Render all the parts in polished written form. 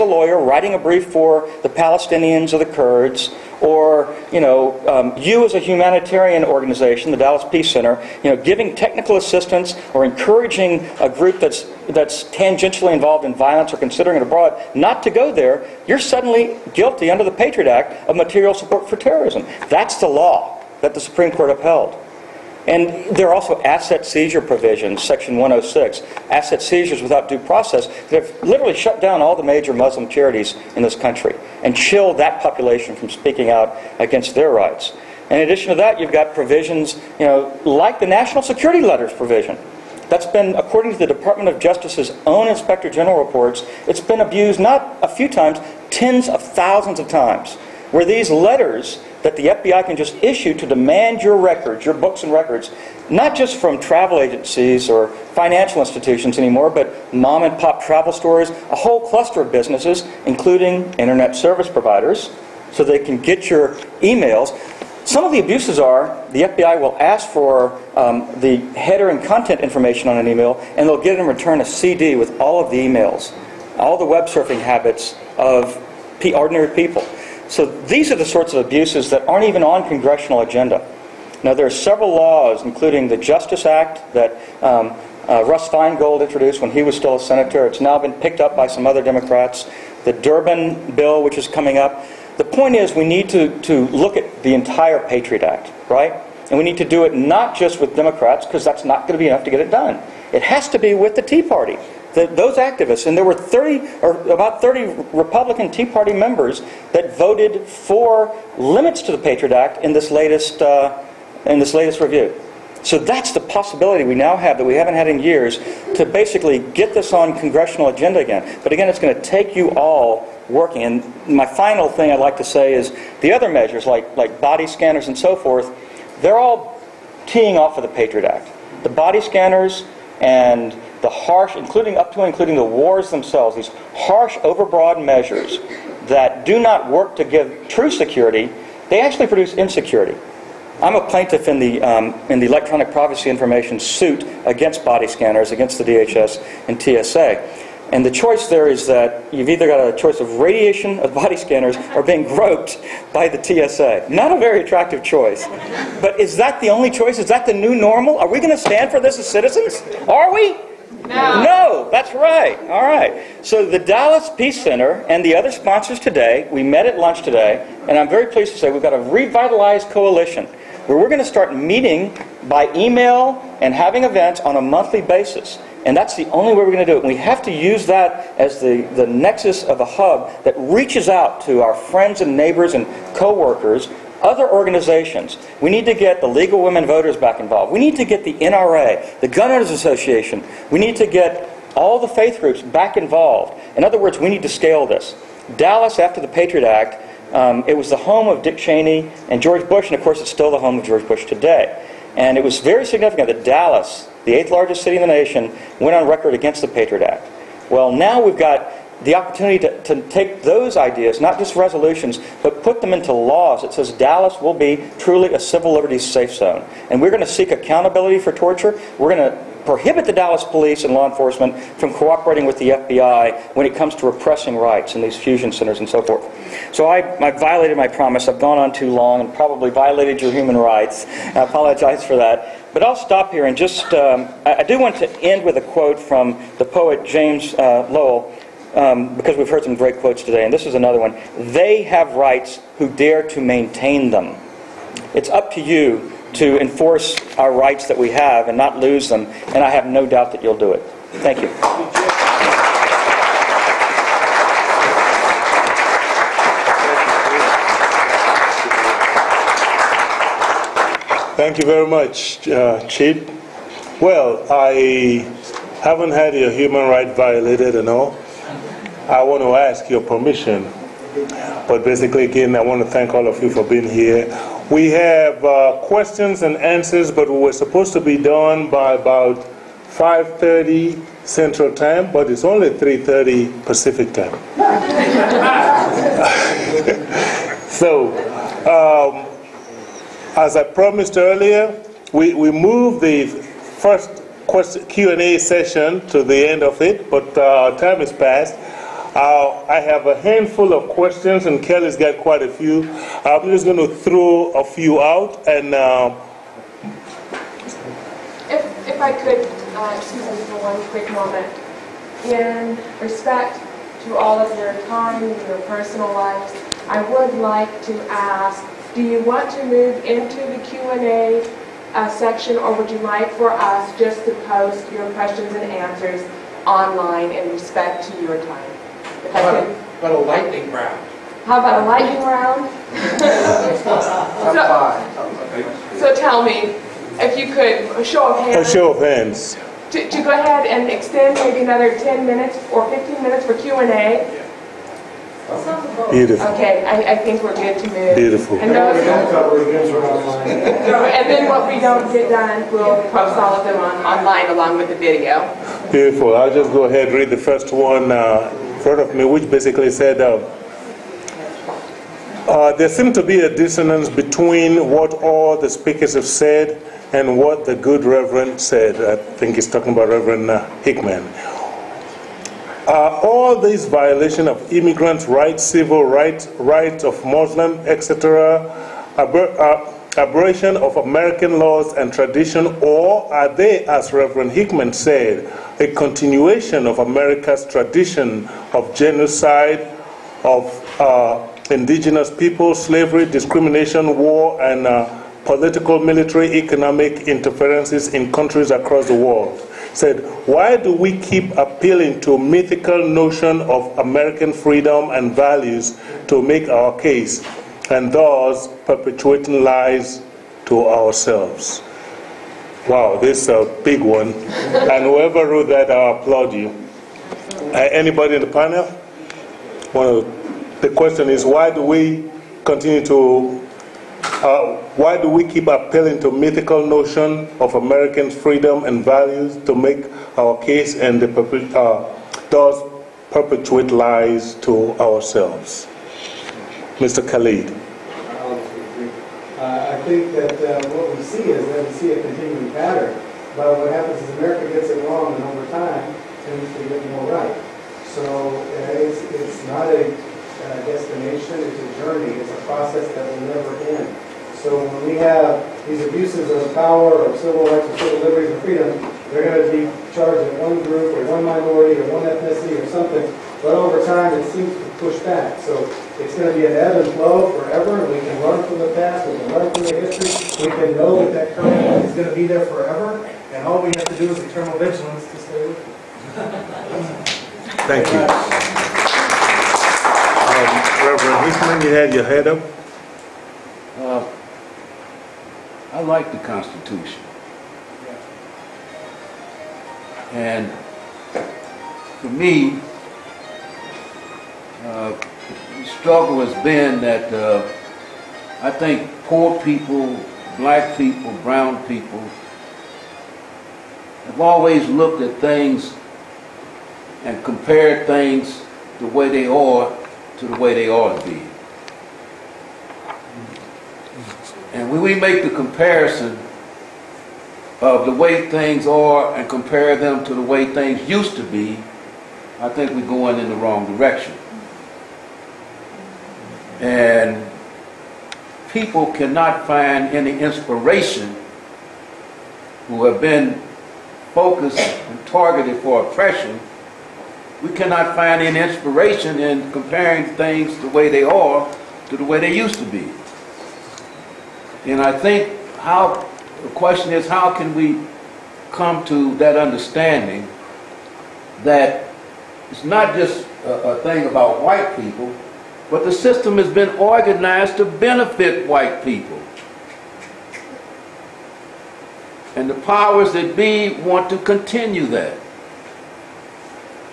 a lawyer writing a brief for the Palestinians or the Kurds, or you as a humanitarian organization, the Dallas Peace Center, giving technical assistance or encouraging a group that's tangentially involved in violence or considering it abroad not to go there, you're suddenly guilty under the Patriot Act of material support for terrorism. That's the law that the Supreme Court upheld. And there are also asset seizure provisions, Section 106, asset seizures without due process, that have literally shut down all the major Muslim charities in this country and chilled that population from speaking out against their rights. In addition to that, you've got provisions, like the National Security Letters provision. That's been, according to the Department of Justice's own Inspector General reports, it's been abused not a few times, tens of thousands of times, where these letters that the FBI can just issue to demand your records, your books and records, not just from travel agencies or financial institutions anymore, but mom and pop travel stores, a whole cluster of businesses, including internet service providers, so they can get your emails. Some of the abuses are the FBI will ask for the header and content information on an email, and they'll get in return a CD with all of the emails, all the web surfing habits of ordinary people. So these are the sorts of abuses that aren't even on congressional agenda. Now, there are several laws, including the Justice Act that Russ Feingold introduced when he was still a senator. It's now been picked up by some other Democrats. The Durbin bill, which is coming up. The point is we need to look at the entire Patriot Act, right? And we need to do it not just with Democrats, because that's not going to be enough to get it done. It has to be with the Tea Party. Those activists, and there were about 30 Republican Tea Party members that voted for limits to the Patriot Act in this latest review. So that's the possibility we now have that we haven't had in years to basically get this on congressional agenda again. But again, it's going to take you all working. And my final thing I'd like to say is the other measures, like body scanners and so forth, they're all teeing off of the Patriot Act. The body scanners and the harsh, including the wars themselves, these harsh, overbroad measures that do not work to give true security, they actually produce insecurity. I'm a plaintiff in the electronic privacy information suit against body scanners, against the DHS and TSA. And the choice there is that you've either got a choice of radiation of body scanners or being groped by the TSA. Not a very attractive choice. But is that the only choice? Is that the new normal? Are we going to stand for this as citizens? Are we? No, that's right. All right. So the Dallas Peace Center and the other sponsors today, we met at lunch today, and I'm very pleased to say we've got a revitalized coalition where we're going to start meeting by email and having events on a monthly basis. And that's the only way we're going to do it. And we have to use that as the nexus of a hub that reaches out to our friends and neighbors and co-workers, other organizations. We need to get the League of Women Voters back involved. We need to get the NRA, the Gun Owners Association. We need to get all the faith groups back involved. In other words, we need to scale this. Dallas, after the Patriot Act, it was the home of Dick Cheney and George Bush, and of course it's still the home of George Bush today. And it was very significant that Dallas, the 8th largest city in the nation, went on record against the Patriot Act. Well, now we've got the opportunity to take those ideas, not just resolutions, but put them into laws that says Dallas will be truly a civil liberties safe zone. And we're going to seek accountability for torture. We're going to prohibit the Dallas police and law enforcement from cooperating with the FBI when it comes to repressing rights in these fusion centers and so forth. So I violated my promise. I've gone on too long and probably violated your human rights. I apologize for that. But I'll stop here and just, I do want to end with a quote from the poet James Lowell, because we've heard some great quotes today, and this is another one. They have rights who dare to maintain them. It's up to you to enforce our rights that we have and not lose them, and I have no doubt that you'll do it. Thank you. Thank you very much, Chief. Well, I haven't had your human right violated and all. I want to ask your permission. But basically, again, I want to thank all of you for being here. We have questions and answers, but we were supposed to be done by about 5:30 Central Time, but it's only 3:30 Pacific Time. So, as I promised earlier, we moved the first Q&A session to the end of it, but time has passed. I have a handful of questions, and Kelly's got quite a few. I'm just going to throw a few out, and if I could, excuse me for one quick moment. In respect to all of your time and your personal lives, I would like to ask, do you want to move into the Q&A section, or would you like for us just to post your questions and answers online in respect to your time? How about a lightning round? How about a lightning round? So tell me, if you could, a show of hands. a show of hands. To go ahead and extend maybe another 10 minutes or 15 minutes for Q&A. Beautiful. Okay, I think we're good to move. Beautiful. And those, and then what we don't get done, we'll post all of them online along with the video. Beautiful. I'll just go ahead and read the first one in front of me, which basically said, there seemed to be a dissonance between what all the speakers have said and what the good Reverend said. I think he's talking about Reverend Hickman. All these violations of immigrants' rights, civil rights, rights of Muslims, etc., aberration of American laws and tradition, or are they, as Reverend Hickman said, a continuation of America's tradition of genocide, of indigenous people, slavery, discrimination, war, and political, military, economic interferences in countries across the world? Said, why do we keep appealing to a mythical notion of American freedom and values to make our case, and thus perpetuating lies to ourselves? Wow, this is a big one. And whoever wrote that, I applaud you. Anybody in the panel? The question is, why do we continue to why do we keep appealing to mythical notion of American freedom and values to make our case, and thus perpetuate lies to ourselves? Mr. Khalid. I think that what we see is that we see a continuing pattern. But what happens is America gets it wrong, and over time tends to get more right. So it's not a destination, it's a journey, it's a process that will never end. So when we have these abuses of power, of civil rights, of civil liberties and freedom, they're going to be charged in one group or one minority or one ethnicity or something. But over time, it seems to push back. So it's going to be an ebb and flow forever. We can learn from the past. We can learn from the history. We can know that that current is going to be there forever. And all we have to do is eternal vigilance to stay with it. Thank you. Reverend Hickman, you had your head up? I like the Constitution. And for me, the struggle has been that I think poor people, black people, brown people have always looked at things and compared things the way they are to the way they ought to be. And when we make the comparison of the way things are and compare them to the way things used to be, I think we're going in the wrong direction. And people cannot find any inspiration who have been focused and targeted for oppression. We cannot find any inspiration in comparing things the way they are to the way they used to be. And I think the question is, how can we come to that understanding that it's not just a thing about white people, but the system has been organized to benefit white people. And the powers that be want to continue that.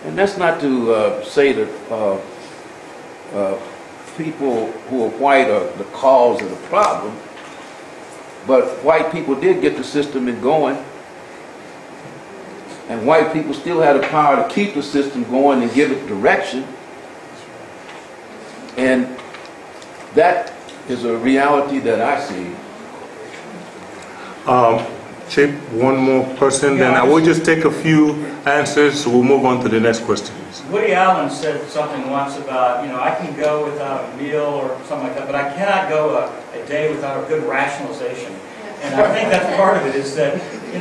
And that's not to say that people who are white are the cause of the problem. But white people did get the system going, and white people still had the power to keep the system going and give it direction. And that is a reality that I see. Chip, one more person, then I will just take a few answers, we'll move on to the next questions. Woody Allen said something once about, I can go without a meal or something like that, but I cannot go a day without a good rationalization. And I think that's part of it, is that, we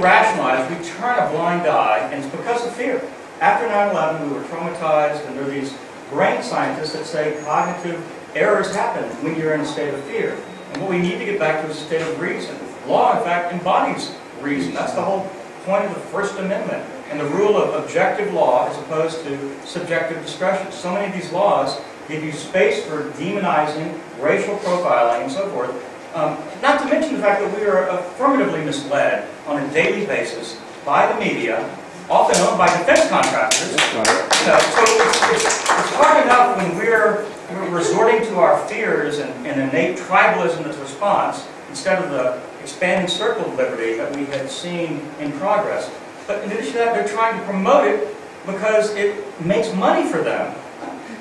rationalize, we turn a blind eye, and it's because of fear. After 9/11, we were traumatized, and there are these brain scientists that say cognitive errors happen when you're in a state of fear. And what we need to get back to is a state of reason. Law, in fact, embodies reason. That's the whole point of the First Amendment and the rule of objective law as opposed to subjective discretion. So many of these laws give you space for demonizing, racial profiling, and so forth. Not to mention the fact that we are affirmatively misled on a daily basis by the media, often owned by defense contractors. So it's hard enough when we're resorting to our fears and innate tribalism as a response, instead of the expanding circle of liberty that we had seen in progress. But in addition to that, they're trying to promote it because it makes money for them.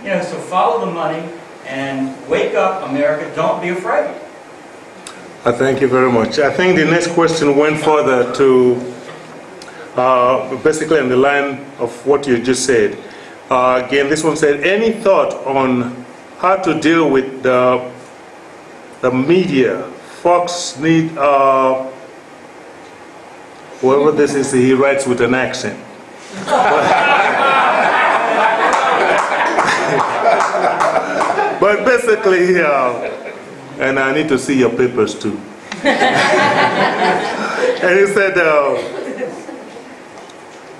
So follow the money and wake up, America. Don't be afraid. I thank you very much. I think the next question went further to basically on the line of what you just said. Again, this one said, any thought on how to deal with the media? Fox need, whoever this is, he writes with an accent. But basically, and I need to see your papers too. And he said,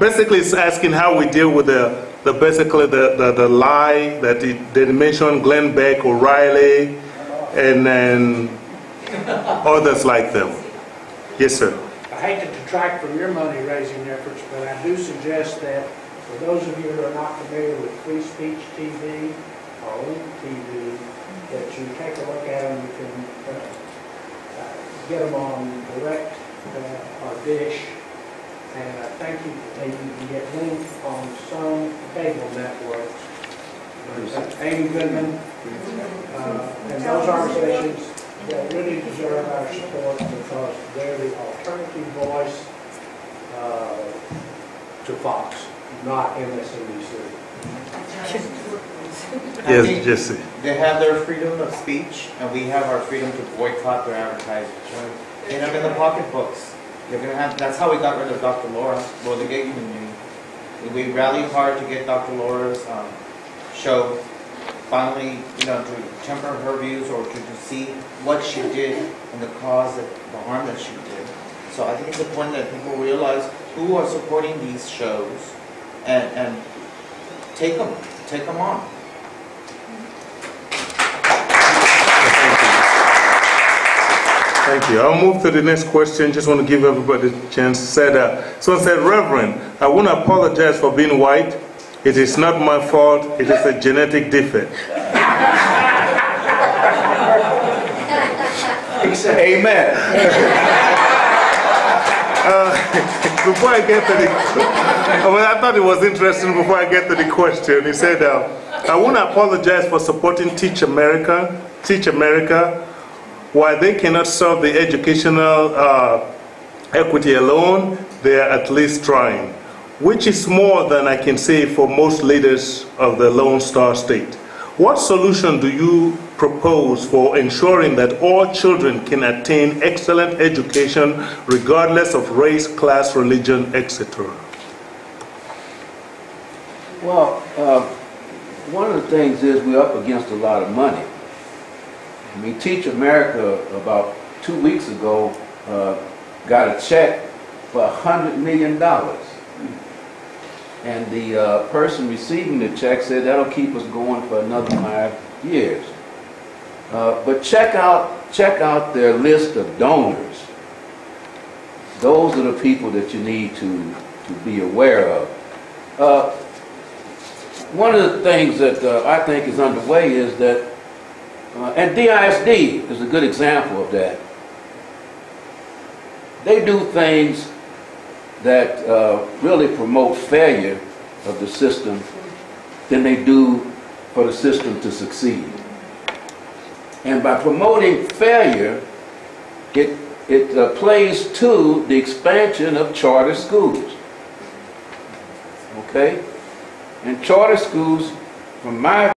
basically it's asking how we deal with the lie that they mentioned, Glenn Beck, O'Reilly, and then others like them. Yes, sir. I hate to detract from your money-raising efforts, but I do suggest that for those of you who are not familiar with Free Speech TV or Link TV, that you take a look at them. You can get them on Direct or Dish, and I think you can get Link on some cable networks. Amy Goodman and those organizations that really deserve our support because they're the alternative voice to Fox, not MSNBC. Yes, Jesse. They have their freedom of speech, and we have our freedom to boycott their advertising. They have in the pocketbooks. They're gonna have. That's how we got rid of Dr. Laura, well, the gay community. We rallied hard to get Dr. Laura's show. Finally, to temper her views or to see what she did and the cause, the harm that she did. So I think it's important that people realize who are supporting these shows and take them on. Thank you. I'll move to the next question. Just want to give everybody a chance. Someone said, Reverend, I want to apologize for being white. It is not my fault. It is a genetic defect. Amen. Before I get to the, I thought it was interesting before I get to the question. He said, I want to apologize for supporting Teach America, while they cannot solve the educational equity alone, they are at least trying, which is more than I can say for most leaders of the Lone Star State. What solution do you propose for ensuring that all children can attain excellent education regardless of race, class, religion, etc.? Well, one of the things is we're up against a lot of money. I mean, Teach America about 2 weeks ago got a check for $100 million. And the person receiving the check said that'll keep us going for another 5 years. But check out their list of donors. Those are the people that you need to be aware of. One of the things that I think is underway is that, and DISD is a good example of that. They do things that really promote failure of the system than they do for the system to succeed. And by promoting failure, it it plays to the expansion of charter schools. Okay? And charter schools, from my